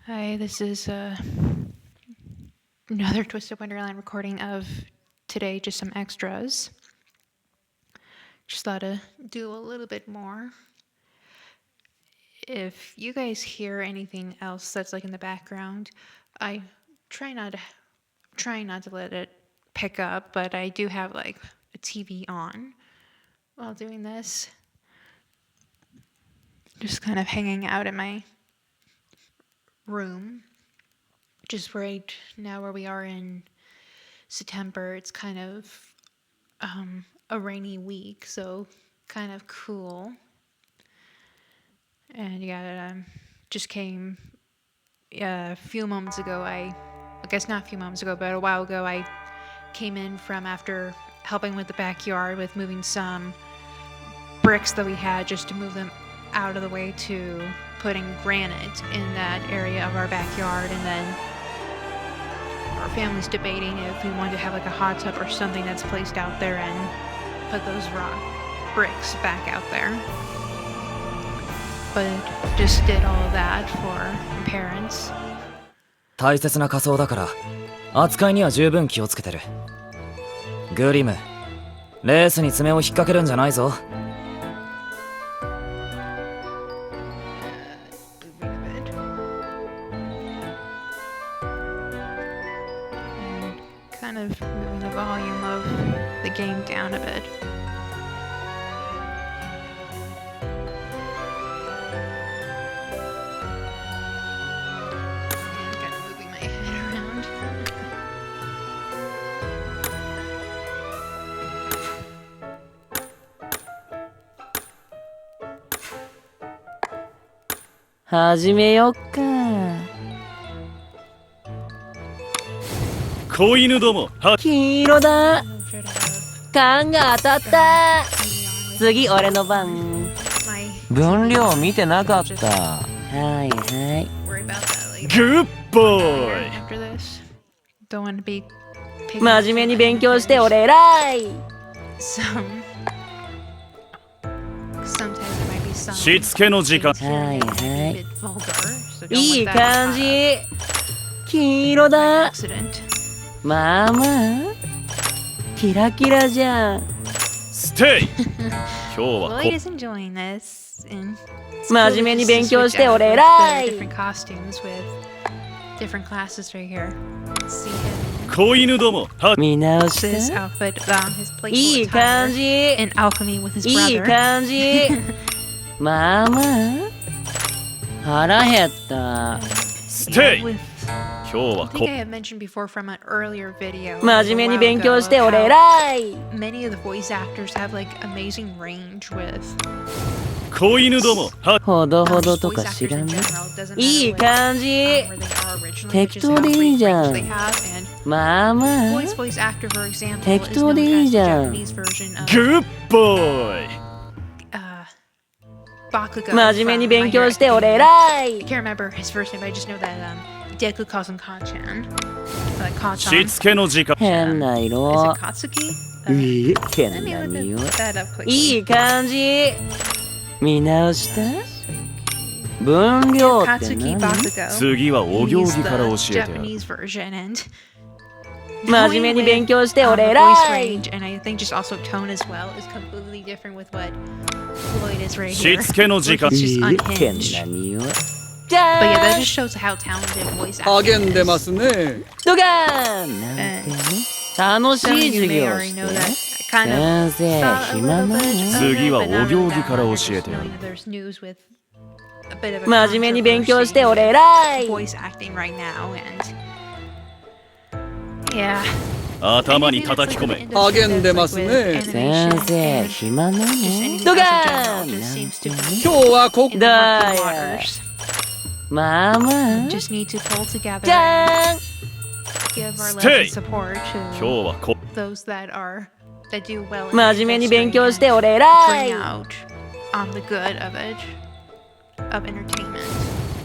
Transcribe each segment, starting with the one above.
Hi, this is another Twisted Wonderland recording of today, just some extras. Just thought to do a little bit more. If you guys hear anything else that's like in the background, I try not to let it pick up, but I do have like a TV on while doing this. Just kind of hanging out in my room. Just right now where we are in September, it's kind of a rainy week, so kind of cool. And yeah, just came a few moments ago. I guess not a few moments ago, but a while ago, I came in from after helping with the backyard with moving some bricks that we had just to move them out of the way to putting granite in that area of our backyard. And then our family's debating if we wanted to have like a hot tub or something that's placed out there and put those rock bricks back out there. But just did all of that for parents. 大切な仮装だから扱いには十分気をつけてる。グリム、レースに爪を引っ掛けるんじゃないぞ。Kind of moving the volume of the game down a bit. And kind of moving my head around.始めよっか。子犬どもは黄色だ。 Should have 缶が当たった。 次俺の番。 my 分量見てなかった。はいはい。 worry about that later. グッボーイ After this, don't want to be picking 真面目に勉強して俺偉い。 sometimes there might be some しつけの時間 はいはい。 bit vulgar, so don't いい let that 感じ。黄色だ。 accident. まあまあ。キラキラじゃん。ステイ今日は Lloyd is enjoying this, and it's 真 cool 面目 to に just 勉強 switch して out 俺 with 偉 the い。 different costumes with different classes right here. See him 子犬どもは見直 this した outfit, his い playful い感 attire じ。 in alchemy with his いい brother. 感じ。まあまあ。腹減った。ステイ With 今日は I こ think I have mentioned before from an earlier video. 真面目に勉強して a while 俺 ago, 偉い。 how many of the voice actors have like amazing range with 子犬どもはほどほど just と voice か actors 知ら in ない。 general. Doesn't いい matter 感じ。 where they are originally, 適 which is 当 how でいい great じゃ range ん。 they have. And まあまあ。 Lloyd's voice actor, for example, 適 is 当 known でいい as じ the ゃん。 Japanese version of グッボーイ Bakugo. 真面目に from 勉 My 強 Hero して俺 Academia. 偉い。 I can't remember his first name, but I just know that Deku calls him Kachan. Like し Kachan. つけの時間変な Is 色 it。Katsuki? いい Let 変 me な look 匂い。 that up quickly. いい感じ。見直した。分量って Katsuki 何？ Bakugo. 次はお行 He's 儀から the 教えてやる Japanese version, and 真面目に勉強して the 俺 voice 偉い。 range, and I think just also tone as well is completely different with what Lloyd is right し here. つけの時間 He's い just い変 unhinged. な匂い。じゃ But yeah, that ーん just shows how talented voice acting 励んでま is. すね。ドガーンなんてね。楽し Some of い you 授 may 業 already し know て。 that. I kind of 先生 thought a 暇 little な bit の？ of 次は it, but not お行儀 really から that 教えてやる much, just knowing that there's news with a bit of a 真面目に勉強して俺偉い。 voice acting right now, and yeah. 頭に叩き込め励んでますね。先生暇なの？ Just ド anything ガ else ー in general ン just なん seems て to ね。 be 今日はこ in the murky だよ。 waters. まあまあ。 Just need to pull together じゃ and ーん give our love Stay. and support 今 to 日はこ those that do well in 真面目に勉強して industry 俺 and 偉 bring い。 out on the good of entertainment.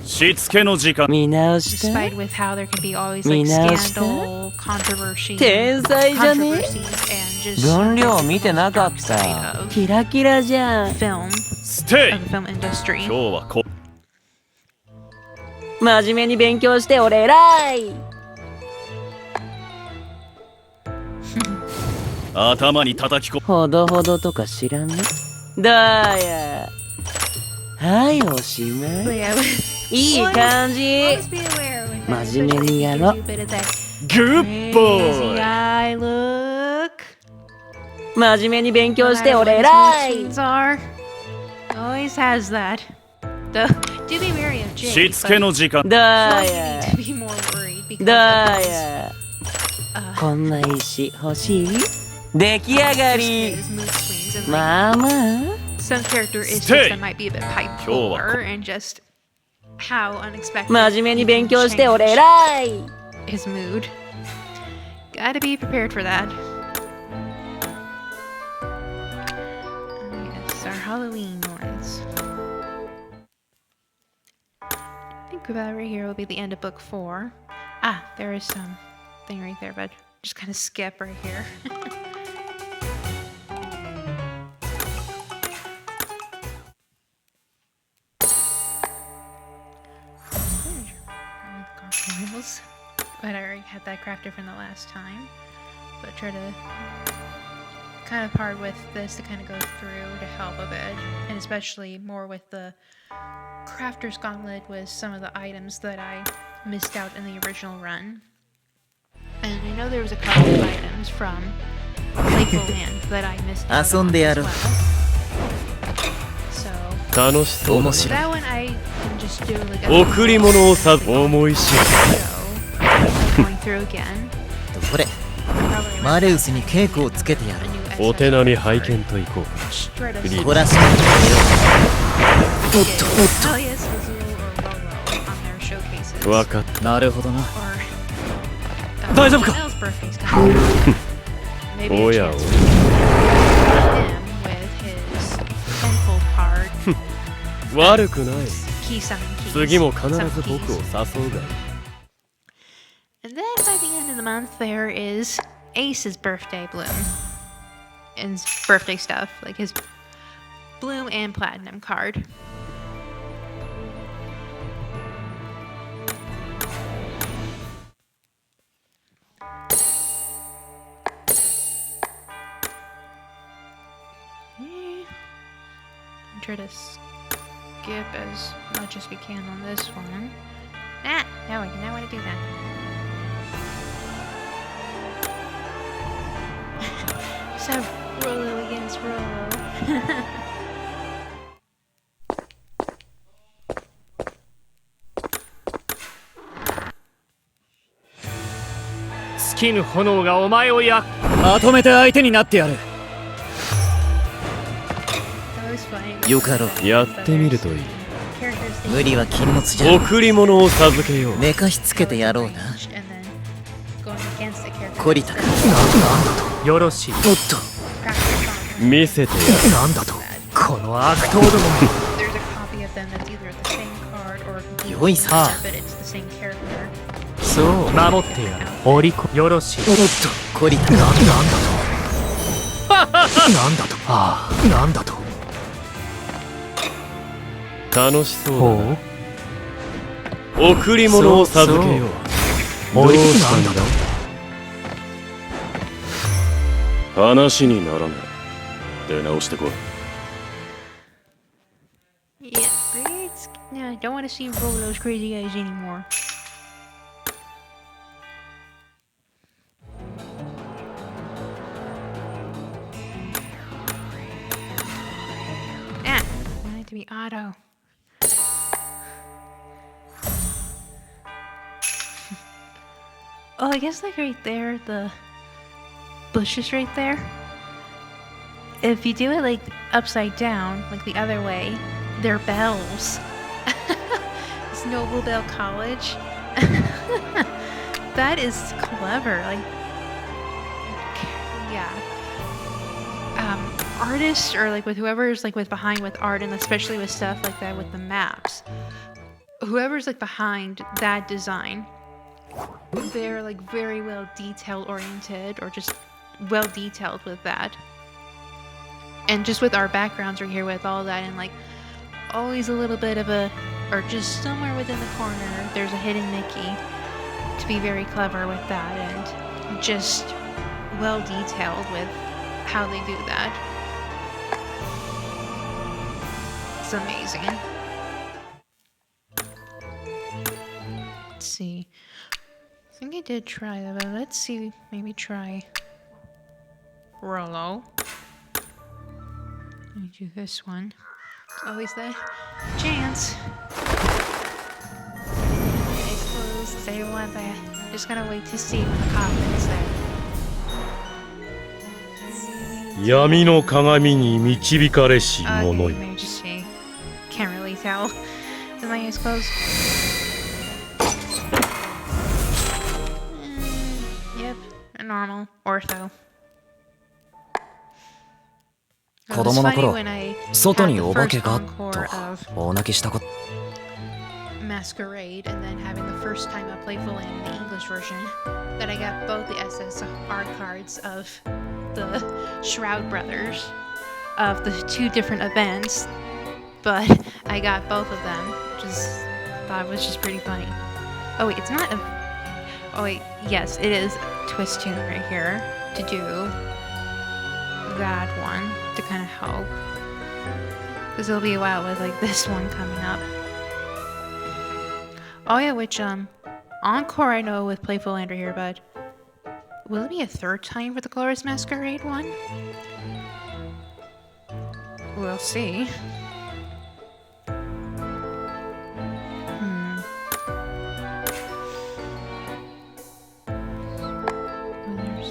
しつけの時間見直した Despite with how there can be always like 見直した scandal, controversy, 天才じゃね？ controversies, and just 分量見てなかっ dark た。 side of キラキラじゃん。 film, ステイ of the film industry. 今日はこ真面目に勉強して俺偉い。頭に叩き込ほどほどとか知らんね。だや。はいおしま But い。 yeah, いい感じ。 always be aware when that, 真面目にやろ。 especially if you do a bit of that む。グッボ crazy ーイ eye look. 真面目に勉強 No して matter 俺 what 偉い。 his routines are, always has that. Though, do be wary of し Jake, つけ but の時間 you だ also や。 need to be more worried because だ of his, や。 uh, こんな石欲しい？出来上がり。 his mood swings and like, まあまあ。 some character issues Stay. that might be a bit bipolar and just how unexpected 真面目に he 勉 can 強して俺 change 偉い。 his mood. Gotta be prepared for that. Yes, our Halloween ones. I think that right here will be the end of book 4. Ah, there is some thing right there, but just kind of skip right here. Gargoyles. But I already had that crafted from the last time. But try to kind of hard with this to kind of go through to help a bit, and especially more with the crafter's gauntlet with some of the items that I missed out in the original run. And I know there was a couple of items from Playful Land that I missed out on as well. So 楽しそうだ that one I can just do like a 贈り物をさ思い知る so going through again. これ Probably マレウスに稽古をつけてやる a new お手並み拝見といこう Strata 懲らしめてあげよう。おっとおっと Alias, Azul, or Rolo on their showcases. わかっなるほどな Or 大丈夫か？ Janelle's birthday's coming up. Maybe a おや chance お to him with his tenfold card, 悪くない key summon keys. 次も必ず summon 僕 keys. を誘うがいい And then by the end of the month, there is Ace's birthday bloom. And his birthday stuff, like his bloom and platinum card. Try to skip as much as we can on this one. Ah, no, I do not want to do that. So Rolo against Rolo. 尽きぬ炎がお前を焼く。まとめて相手になってやる That was funny. よかろう。やってみるといい Characters 無理は禁物じゃ。贈り物を授けよう寝かしつけてやろうな。 and then going against the character. 懲りたか。よろしい。おっと Practice on 見せてやるなんだと。この悪党ども。 There's a copy of them that's either the same card or a complete よいさ。 but it's the same character. そう守ってやる。おりこよろしい。おっと懲りたか。なんだと。ああなんだと。楽しそうほだう。な贈り物を授けようおりどうしたんだなんだと。話にならない出直してこい Yeah, it's, no, I don't want to see Rolo's crazy eyes anymore. Ah, I want it to be auto. Oh, I guess like right there, the bushes right there. If you do it like upside down, like the other way, they're bells. It's Noble Bell College. That is clever. Like, yeah. Artists or like with whoever's like with behind with art and especially with stuff like that with the maps. Whoever's like behind that design, they're like very well detail oriented or just well detailed with that. And just with our backgrounds right here with all that and like always a little bit of a or just somewhere within the corner, there's a hidden Mickey. To be very clever with that and just well detailed with how they do that. It's amazing. Let's see. I think I did try that, but let's see. Maybe try Rollo. Let me do this one. Always that chance. Eyes closed. Say what that. Just gotta wait to see when the coffin's there. 闇の鏡に導かれし者 Okay, よ。 maybe just see. Can't really tell. With my eyes closed. Yep, a normal ortho. 子供の頃 when I 外 had に the お化 first けが encore と of 大泣きしたこと Masquerade, and then having the first time I played Playful in the English version, that I got both the SSR cards of the Shroud Brothers of the two different events, but I got both of them, which is thought was just pretty funny. Oh wait, it's not a. Oh wait, yes, it is Twist Tune right here to do that one to kind of help, because it'll be a while with like this one coming up. Oh yeah, which Encore I know with Playful Lander here, but will it be a third time for the Glorious Masquerade one? We'll see. Oh, there's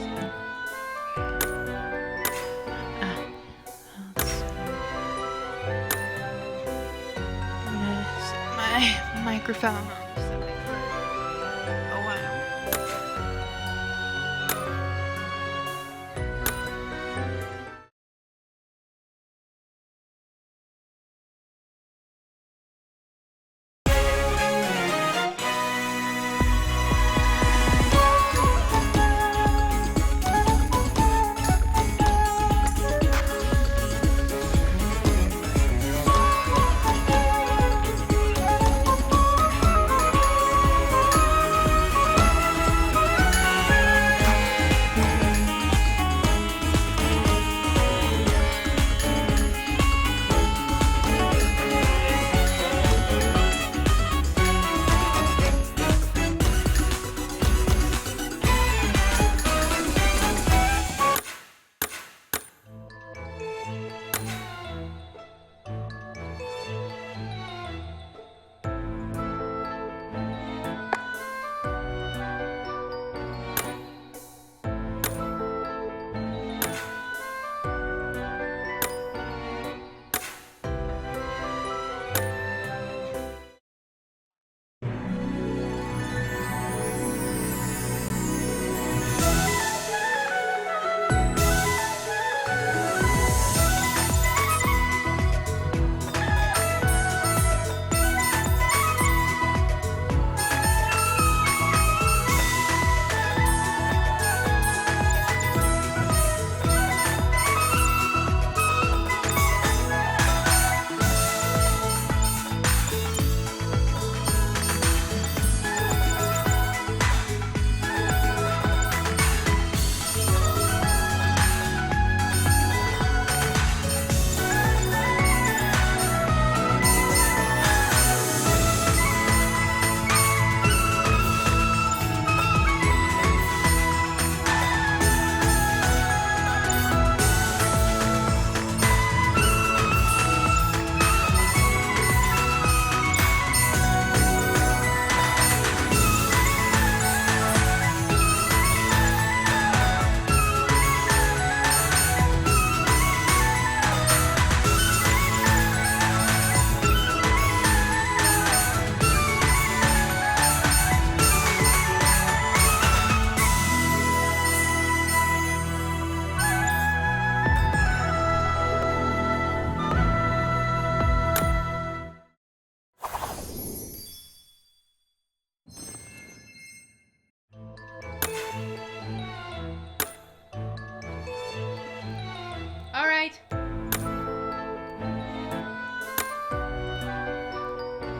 I'm gonna set my microphone on a while.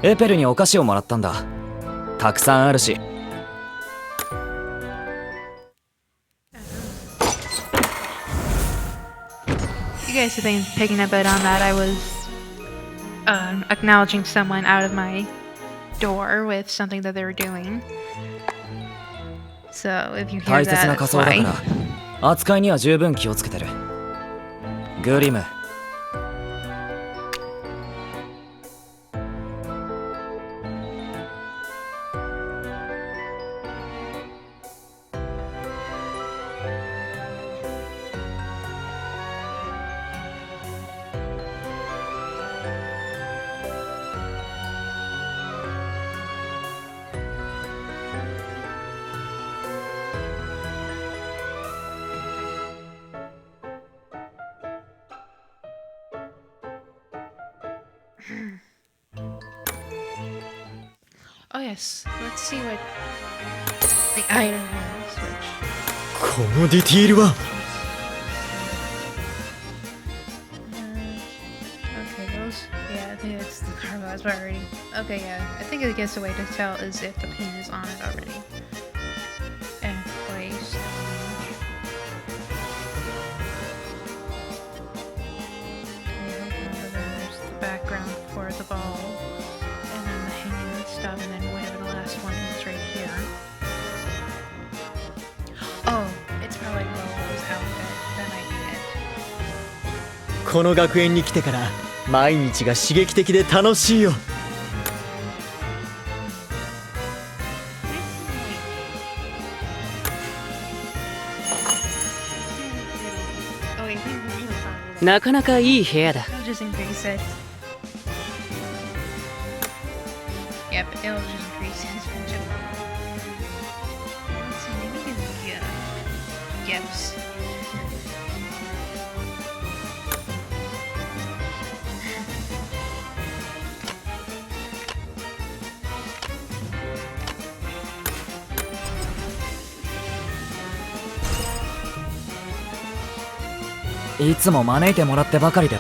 エペルにお菓子をもらったんだ。たくさんあるし。You guys have been picking a bit on that. I was acknowledging someone out of my door with something that they were doing. So if you hear 大切 that, な that's 仮装だか why. ら扱いには十分気をつけてる。グリム。Oh yes, let's see what the item is. Which このディティールは okay, those. Yeah, I think it's the cargo already. Okay, yeah. I think I guess the way to tell is if the pin is on it already and placed. There's the background for the ball, and then the hanging stuff, and then whatever the last one is right here. Oh, it's probably Lolo's outfit. That might be it. この学園に来てから毎日が刺激的で楽しいよ。 Oh, wait, we なかなかいい部屋だ。 I'll just increase it. Yep, it'll just increase his friendship. Let's see, maybe we can get gifts. "いつも招いてもらってばかりで。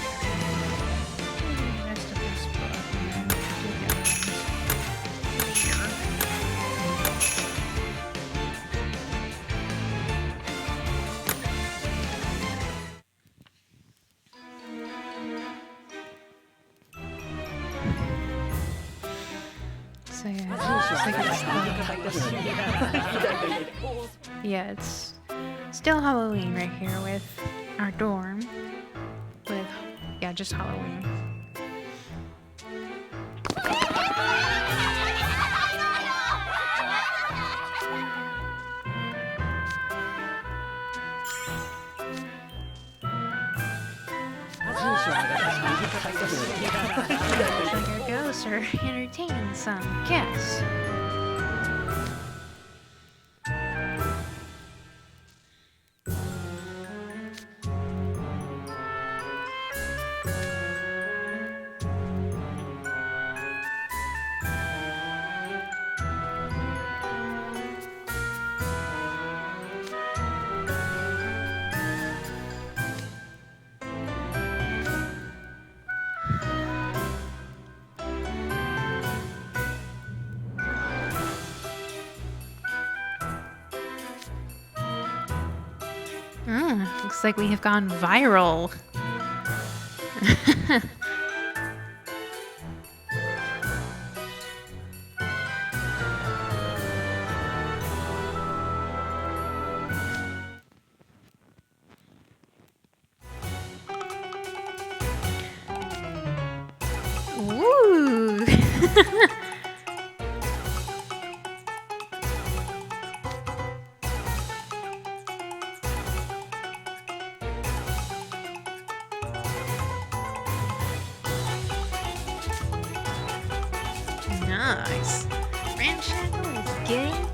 The rest of this book, and then do the other ones here. So yeah, it's just like yeah, it's still Halloween right here with our dorm. With yeah, just Halloween. Like our ghosts are entertaining some guests. Looks like we have gone viral. Ooh. Nice. Ramshackle is getting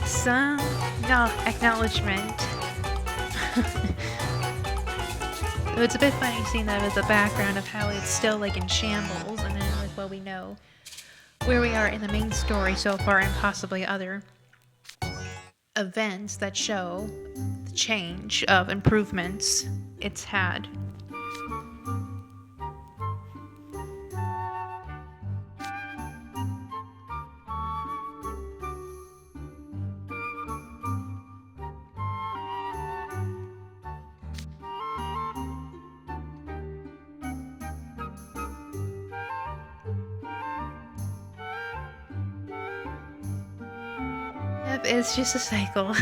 some no acknowledgement. So it's a bit funny seeing that as a background of how it's still like in shambles, and then with what we know where we are in the main story so far, and possibly other events that show the change of improvements it's had. Yep, it's just a cycle.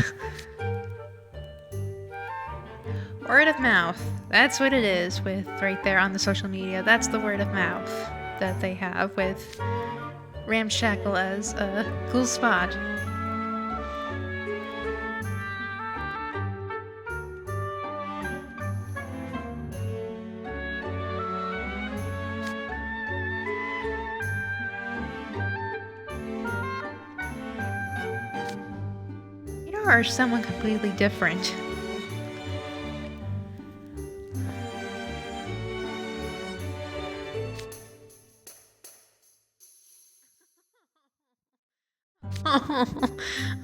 Word of mouth. That's what it is with right there on the social media. That's the word of mouth that they have with Ramshackle as a cool spot. Or someone completely different.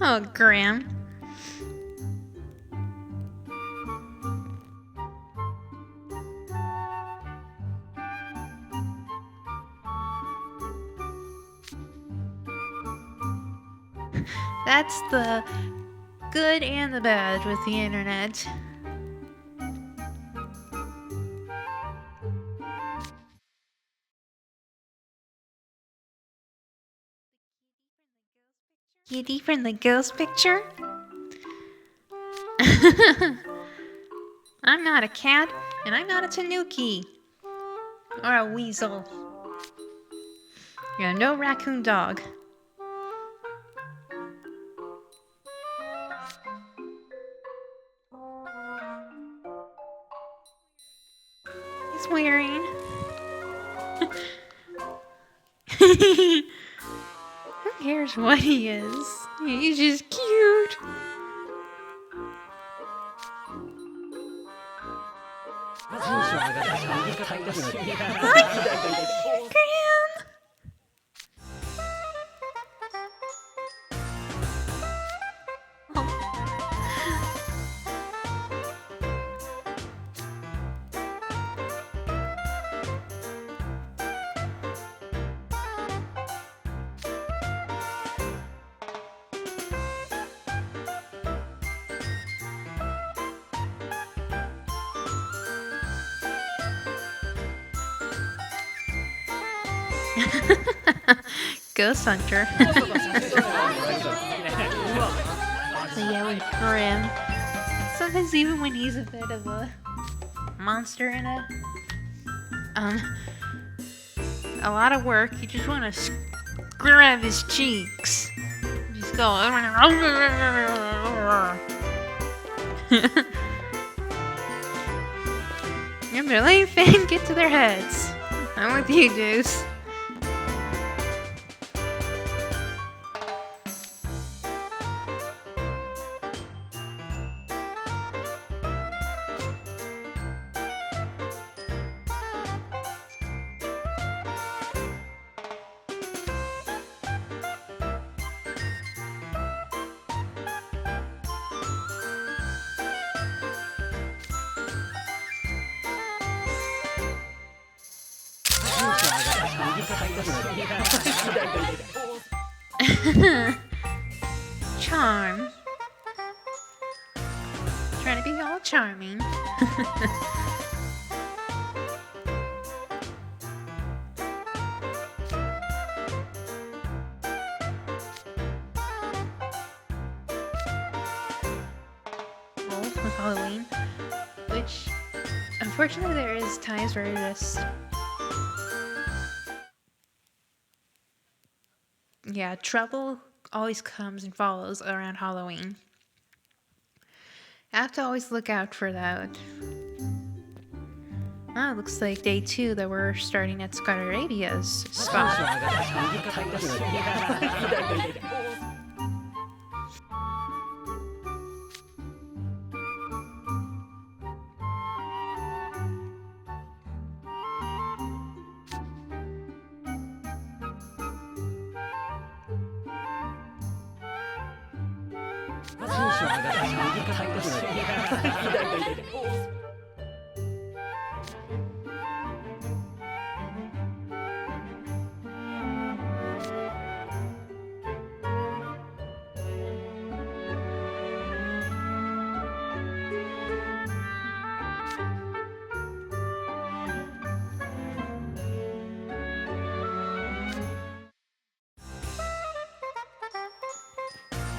Oh, Graham. That's the good and the bad with the internet. Kitty from the ghost picture? I'm not a cat, and I'm not a tanuki. Or a weasel. You're no raccoon dog. He's wearing. Who cares what he is? He's just cute. Graham. Ghost Hunter. Yeah, with Grim. Sometimes even when he's a bit of a monster in a lot of work, you just want to grab his cheeks. Just go. Remember, let Fan get to their heads. I'm with you, Deuce. Charm. Trying to be all charming. With Halloween, which unfortunately there is times where just trouble always comes and follows around Halloween. I have to always look out for that. Ah, looks like day 2 that we're starting at Scott Arabia's spot.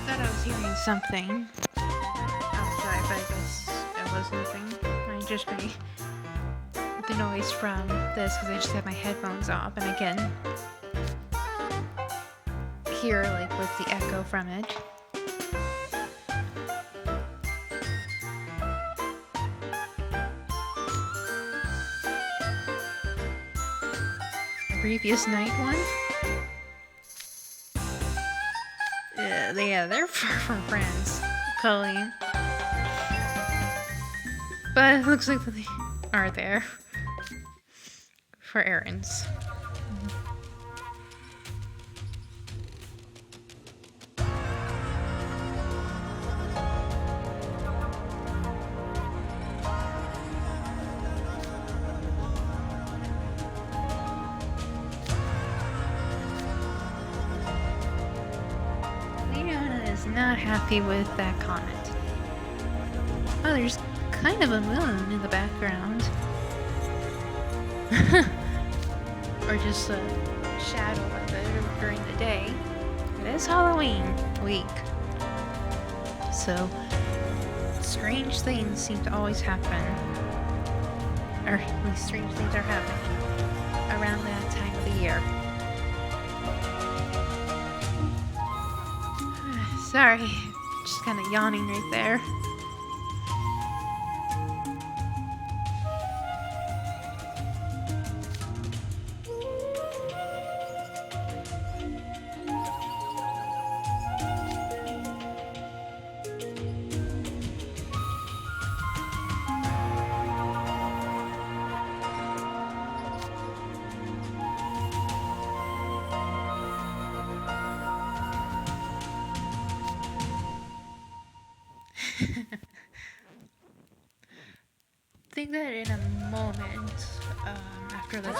Thought I was hearing something outside, but I guess it was nothing. Might just be the noise from this because I just have my headphones off, and I can hear like with the echo from it. Previous night one. Yeah, they're far from friends, Colleen. But it looks like they are there for errands. Not happy with that comment. Oh, there's kind of a moon in the background. Or just a shadow of it during the day. It is Halloween week. So, strange things seem to always happen. Or at least strange things are happening around that time of the year. Sorry, just kind of yawning right there. I think that in a moment, after the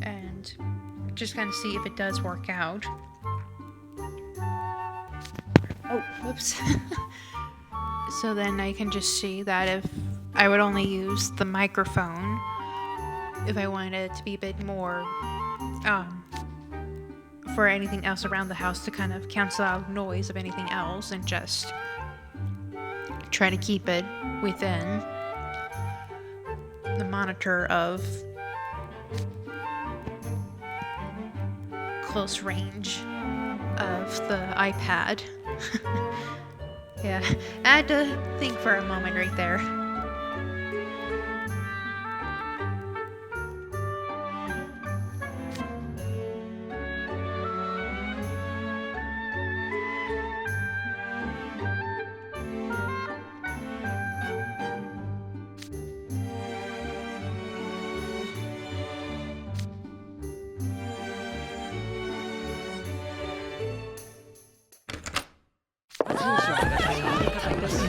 and just kind of see if it does work out. Oh, whoops. So then I can just see that if I would only use the microphone if I wanted it to be a bit more for anything else around the house to kind of cancel out noise of anything else and just try to keep it within the monitor of close range of the iPad. Yeah, I had to think for a moment right there.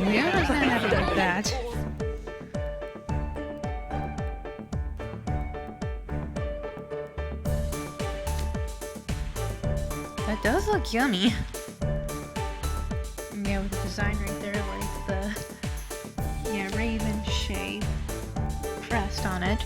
Yeah, I was not happy with that. That does look yummy. Yeah, with the design right there, like the raven shape pressed on it.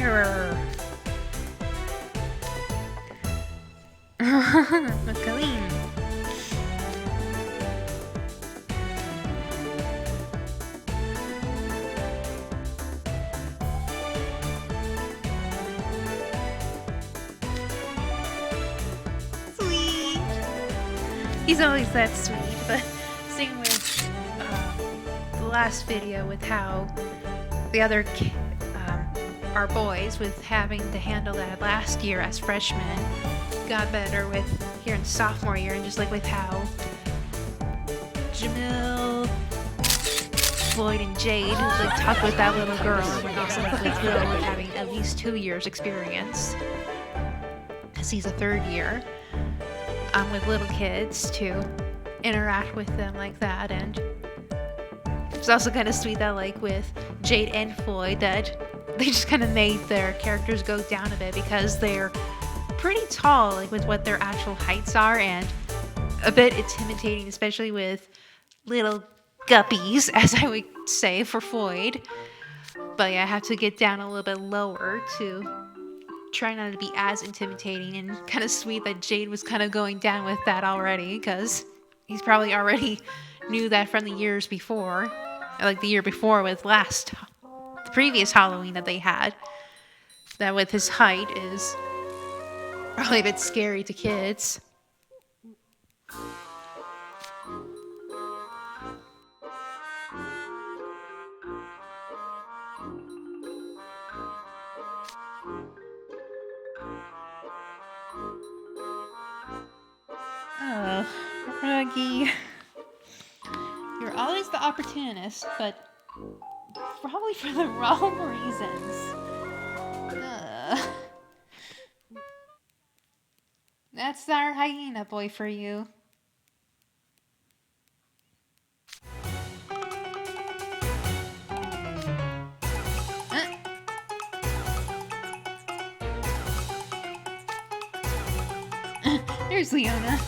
Mirror. McLean. Sweet. He's always that sweet, but same with the last video with how the other our boys with having to handle that last year as freshmen got better with here in sophomore year, and just like with how Jamil, Floyd, and Jade like talked with that little girl, and also with Will with having at least 2 years experience because he's a third year with little kids to interact with them like that. And it's also kind of sweet that like with Jade and Floyd that they just kind of made their characters go down a bit because they're pretty tall, like with what their actual heights are, and a bit intimidating, especially with little guppies, as I would say for Floyd. But yeah, I have to get down a little bit lower to try not to be as intimidating, and kind of sweet that Jade was kind of going down with that already, because he's probably already knew that from the years before, like the year before with the previous Halloween that they had, that with his height is probably a bit scary to kids. Oh, Ruggy. You're always the opportunist, but probably for the wrong reasons. That's our hyena boy for you. There's Leona.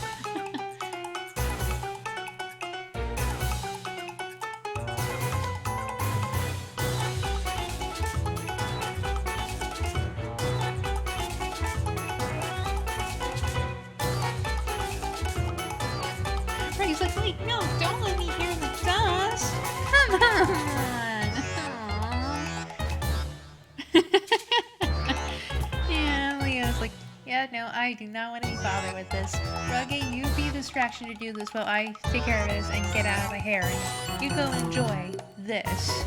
He's like, wait, no, don't let me hear the dust. Come on. Yeah, Leo's like, yeah, no, I do not want to be bothered with this. Ruggy, you be a distraction to do this while I take care of this and get out of my hair. And you go enjoy this.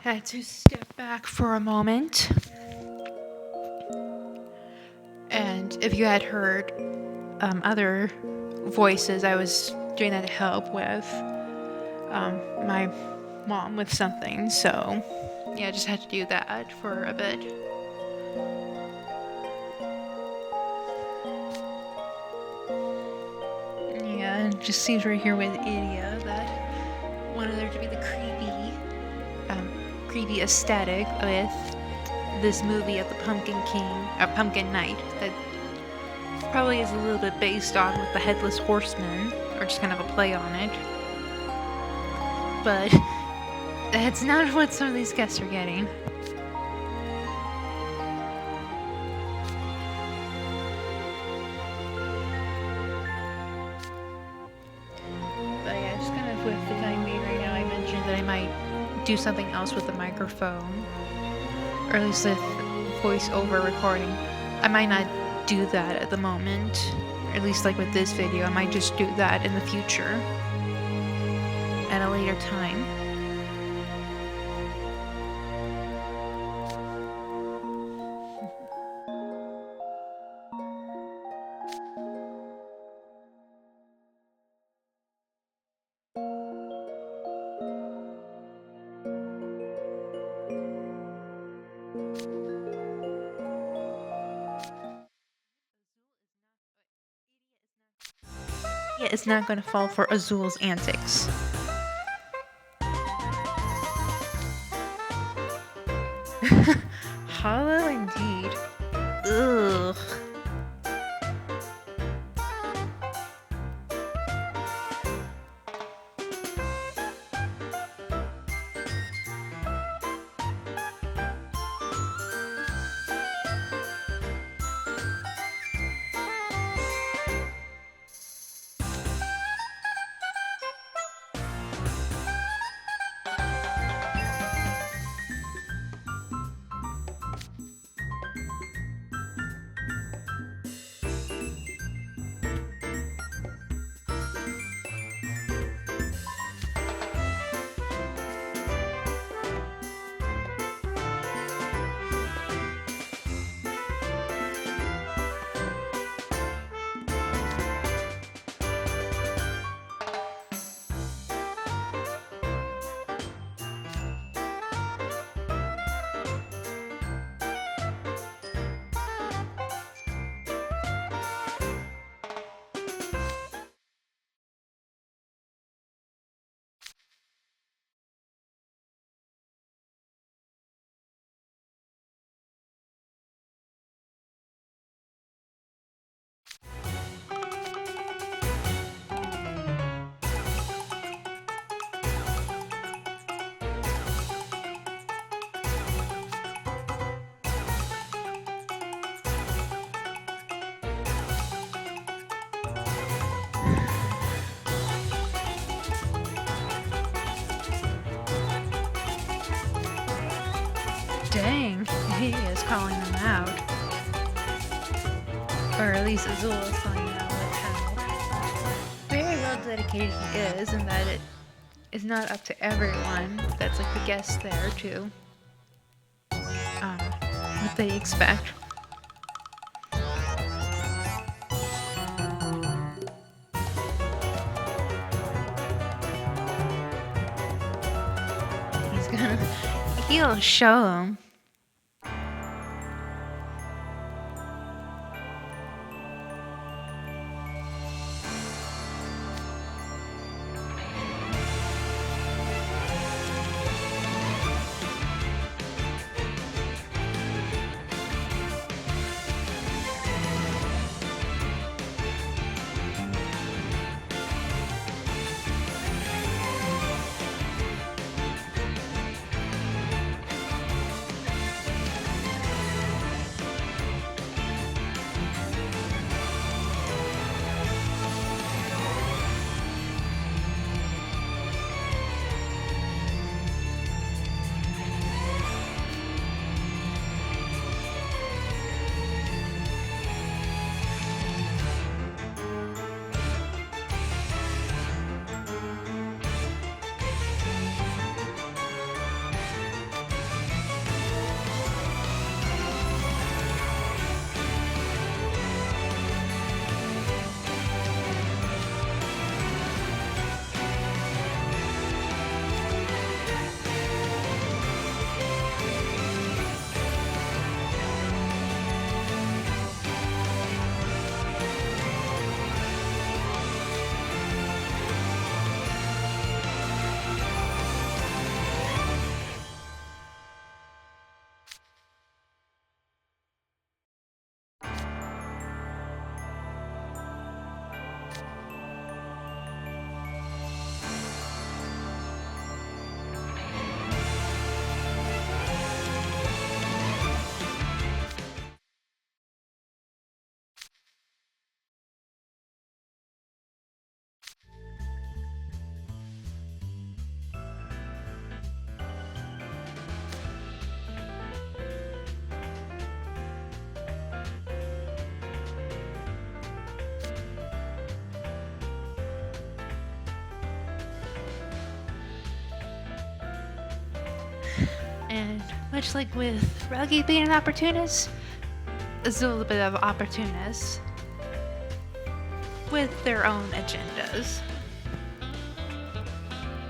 Had to step back for a moment. And if you had heard other voices, I was doing that to help with my mom with something. So yeah, I just had to do that for a bit. Yeah, it just seems right here with Idia that wanted there to be the creepy aesthetic with this movie of the Pumpkin Night that probably is a little bit based on with the Headless Horseman, or just kind of a play on it. But that's not what some of these guests are getting. But yeah, just kind of with the time being right now, I mentioned that I might do something else with the microphone, or at least with voice-over recording. I might not do that at the moment, or at least like with this video. I might just do that in the future at a later time. Is not going to fall for Azul's antics. Hollow indeed. Ugh. Dang, he is calling them out. Or at least Azul is calling them out with how very well dedicated he is, and that it is not up to everyone that's like the guests there to what they expect. He'll show them. And much like with Ruggy being an opportunist, there's a little bit of opportunists with their own agendas.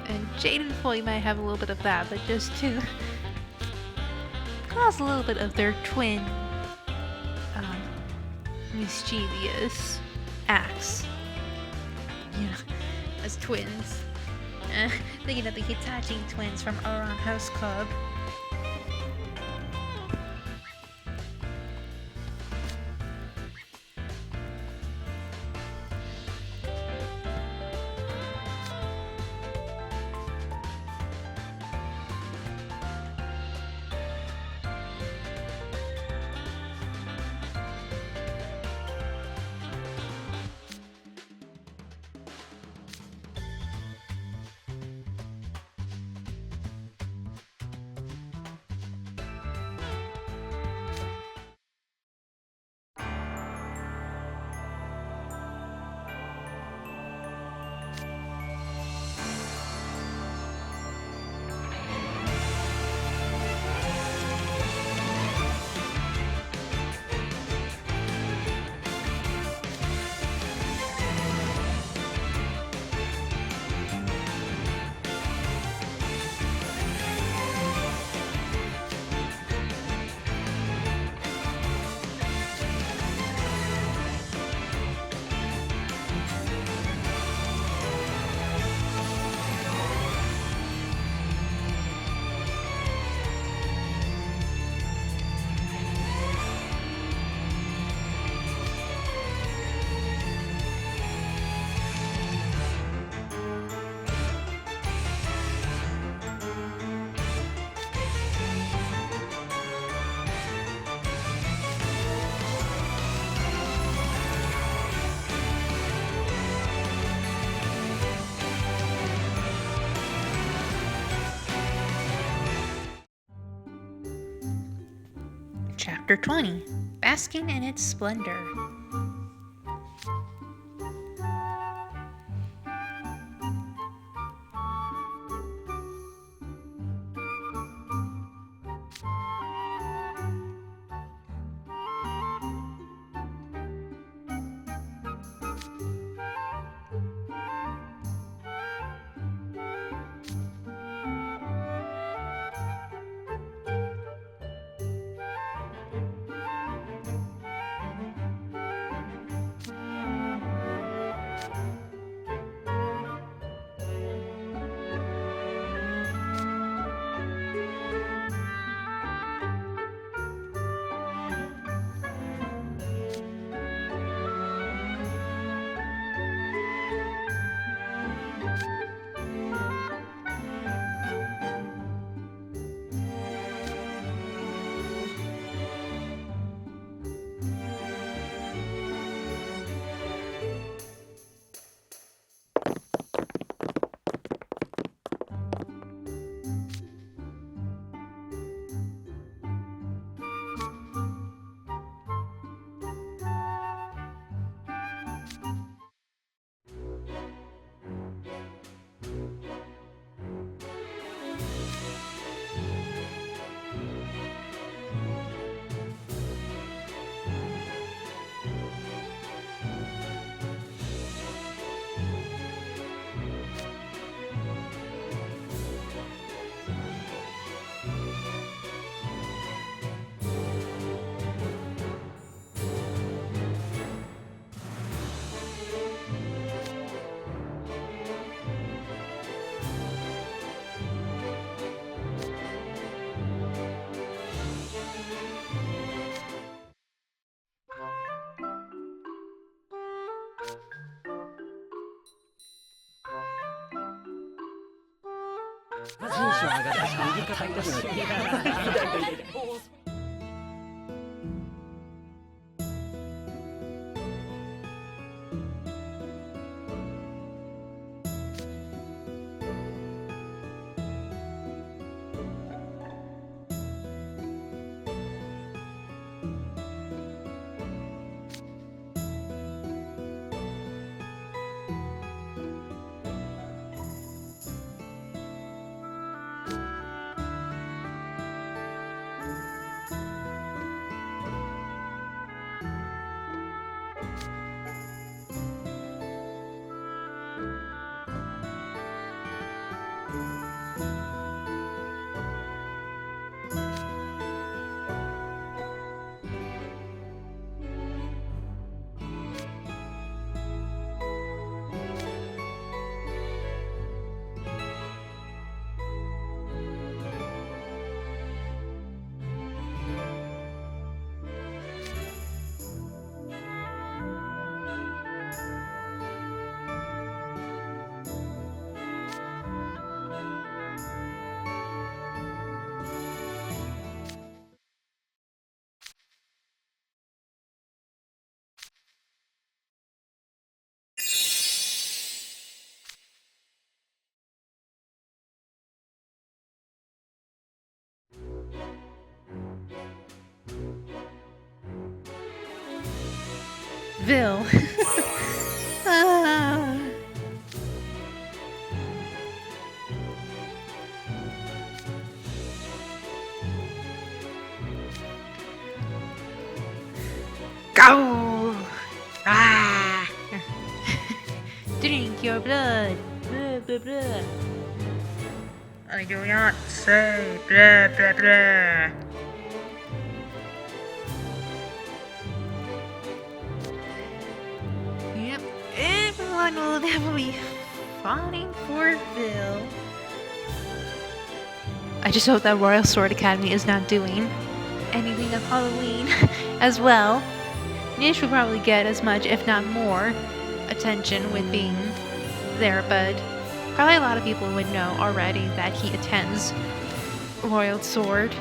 And Jade and Foy might have a little bit of that, but just to cause a little bit of their twin mischievous acts. You know, as twins. Thinking of the Hitachi twins from Oran House Club. Chapter 20, Basking in its Splendor. Vil. Ah. Go! Ah! Drink your blood. Blah, blah, blah. I do not say blah, blah, blah. Yep, everyone will never be fawning for Vil. I just hope that Royal Sword Academy is not doing anything of Halloween as well. Nish would probably get as much, if not more, attention with being there, but probably a lot of people would know already that he attends Royal Sword.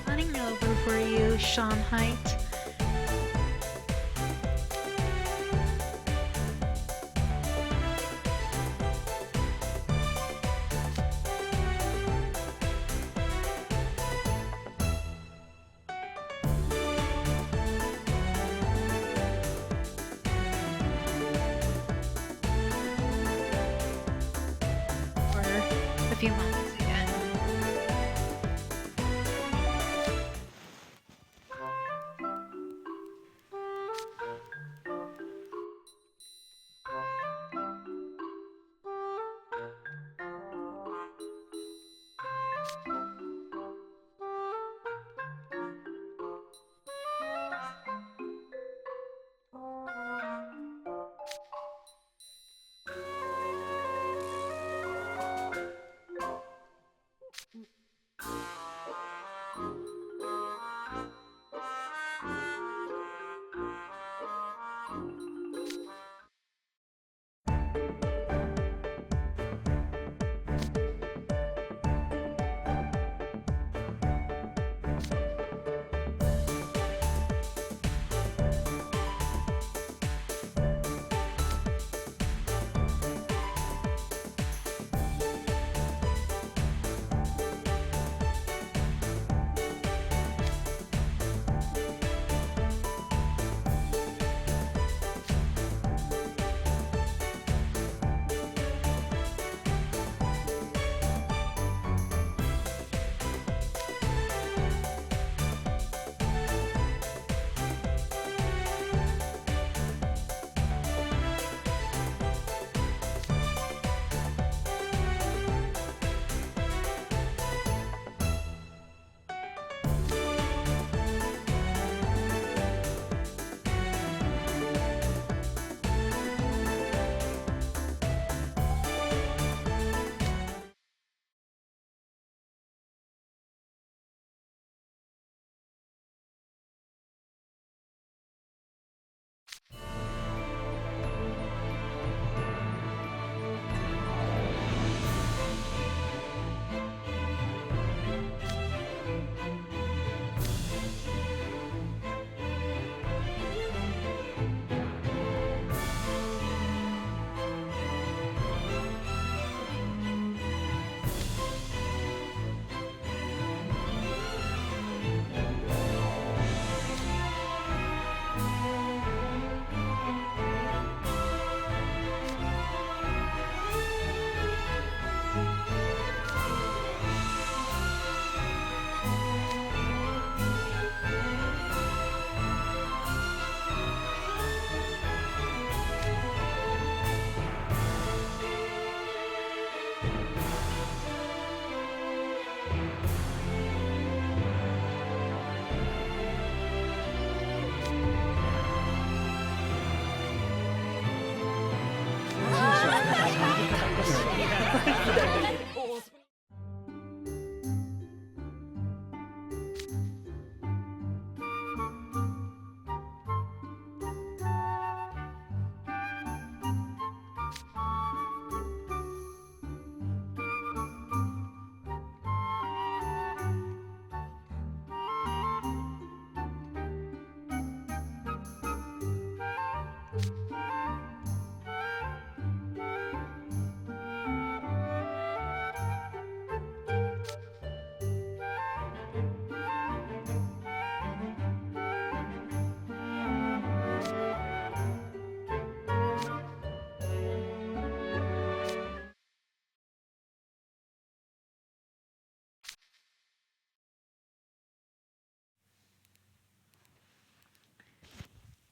Running over for you, Sean Height. For a few moments again.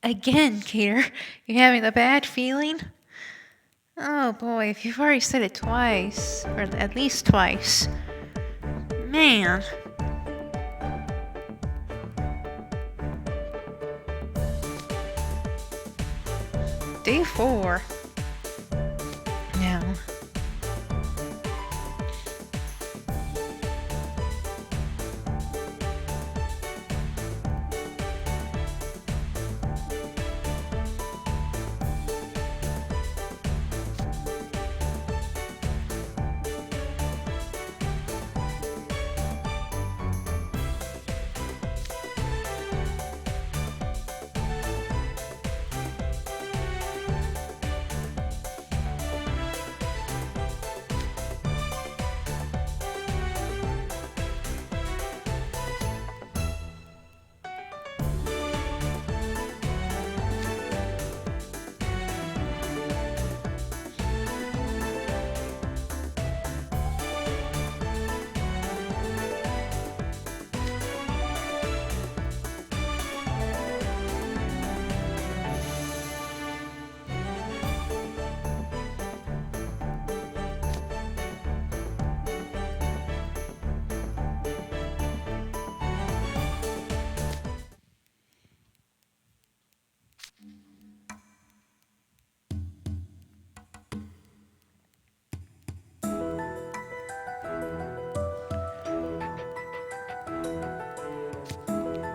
Again, Gator, you're having a bad feeling? Oh boy, if you've already said it twice, or at least twice. Man. Day 4. No.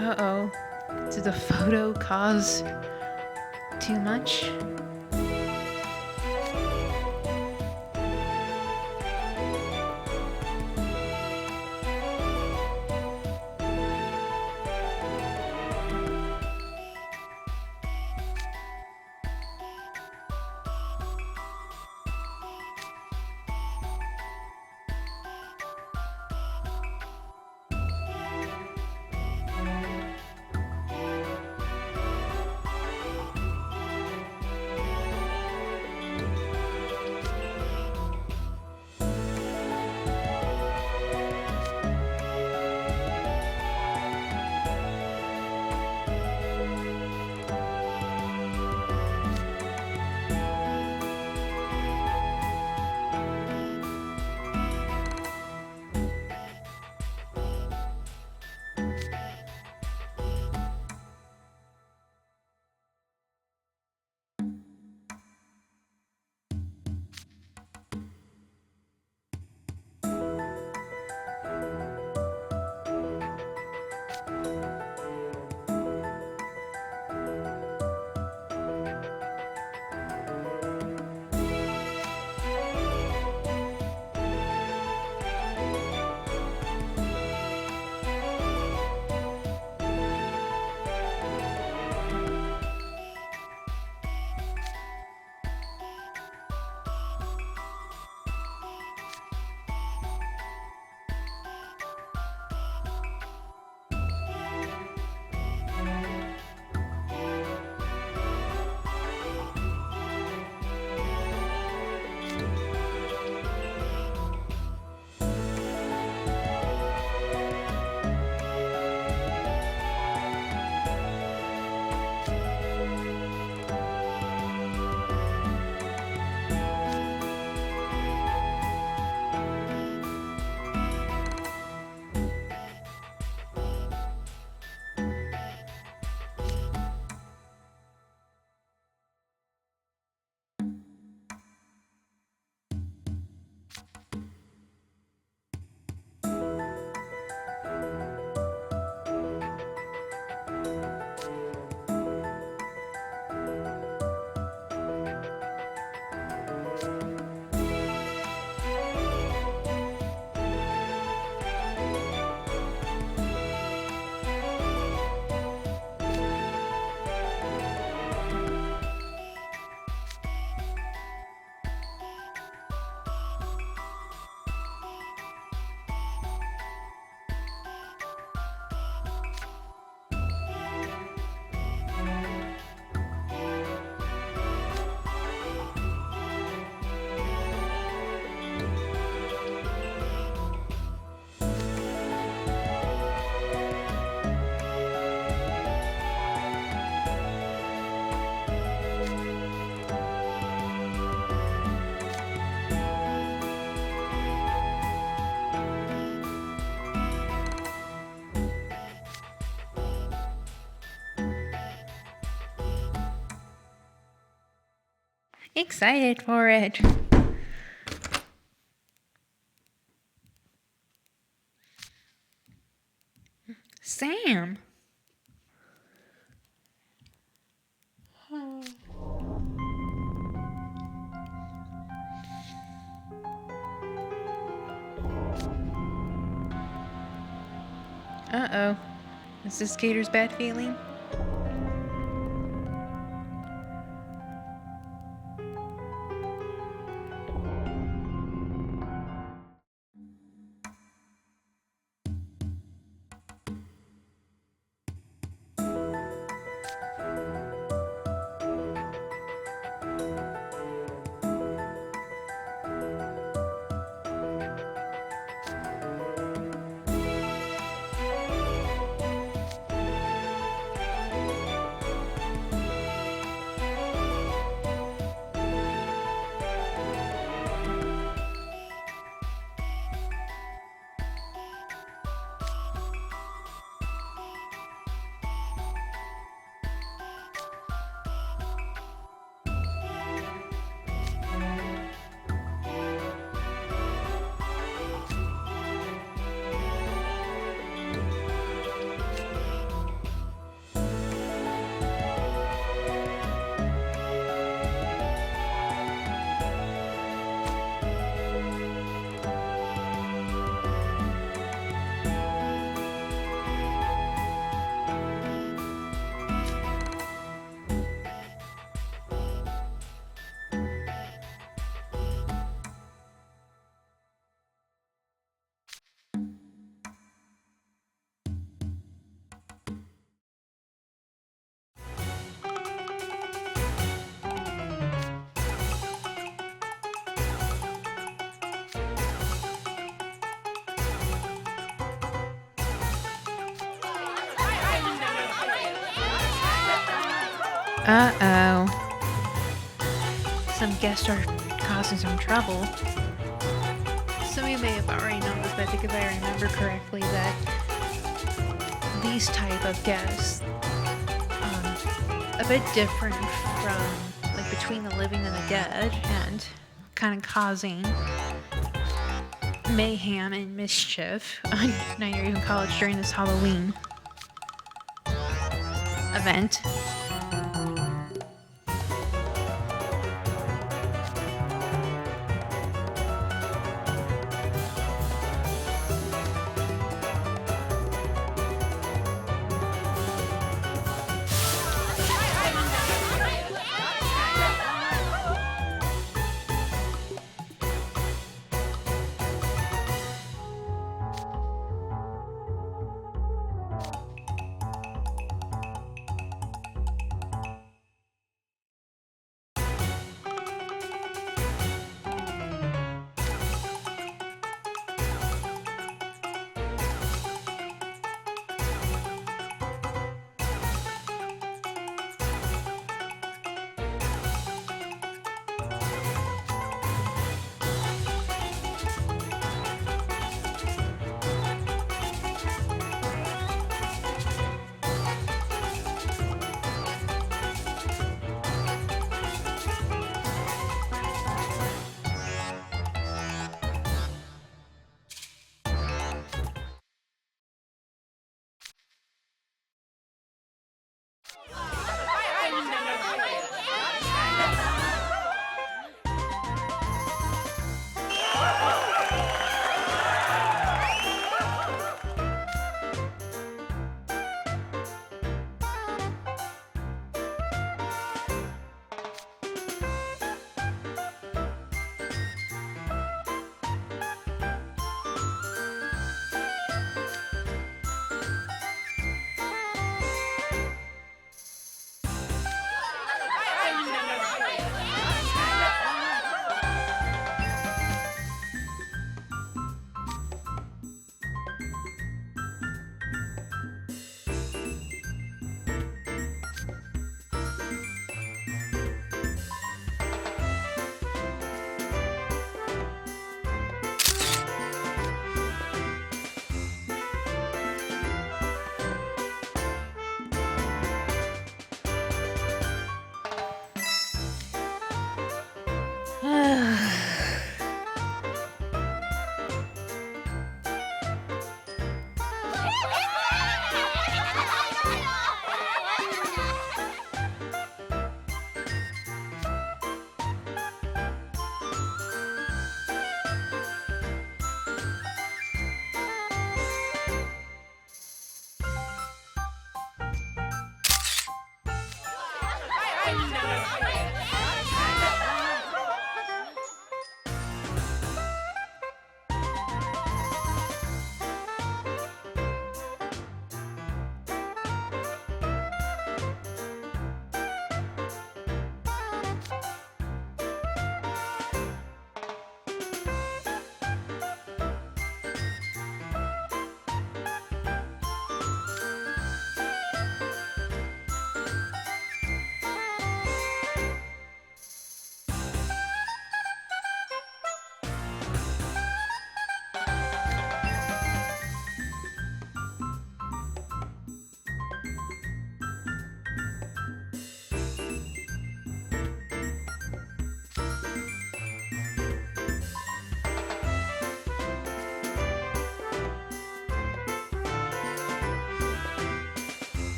Uh-oh. Did the photo cause too much? excited for it. Sam. Uh-oh. Is this Gator's bad feeling? Uh-oh. Some guests are causing some trouble. Some of you may have already known this, but I think if I remember correctly that these type of guests, a bit different from, like, between the living and the dead, and kind of causing mayhem and mischief on Night or even college during this Halloween event.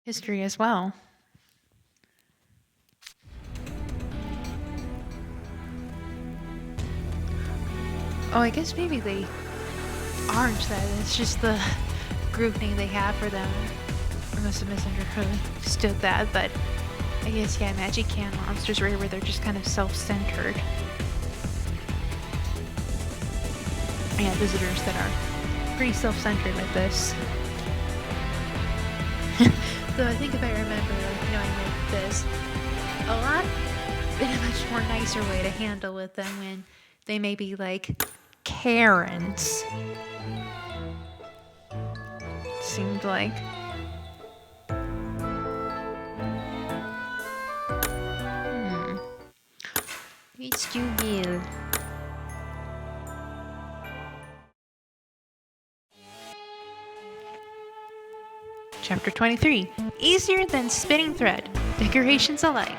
History as well. Oh, I guess maybe they aren't that. It's just the group name they have for them. I must have misunderstood that, but I guess, yeah, Magic Can monsters, right, where they're just kind of self-centered. Yeah, visitors that are pretty self-centered with this. Though I think if I remember, like, knowing with this, a lot in a much more nicer way to handle with them when they may be like Karens. Seemed like. It's too real. Chapter 23. Easier than spinning thread. Decorations alike.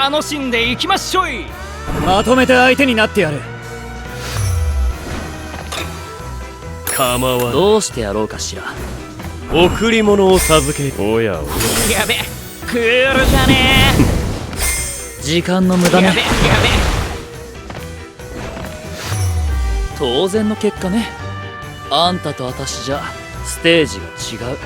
楽しんでいきましょい。まとめて相手になってやる。構わん。どうしてやろうかしら。贈り物を授け。おやおや。やべ、クールじゃね時間の無駄え。ね。やべ。当然の結果ね。あんたと私じゃステージが違う。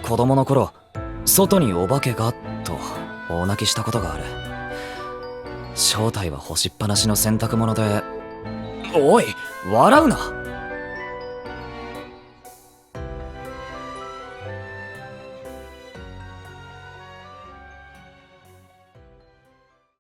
子供の頃、外にお化けがと大泣きしたことがある。正体は干しっぱなしの洗濯物で。おい、笑うな。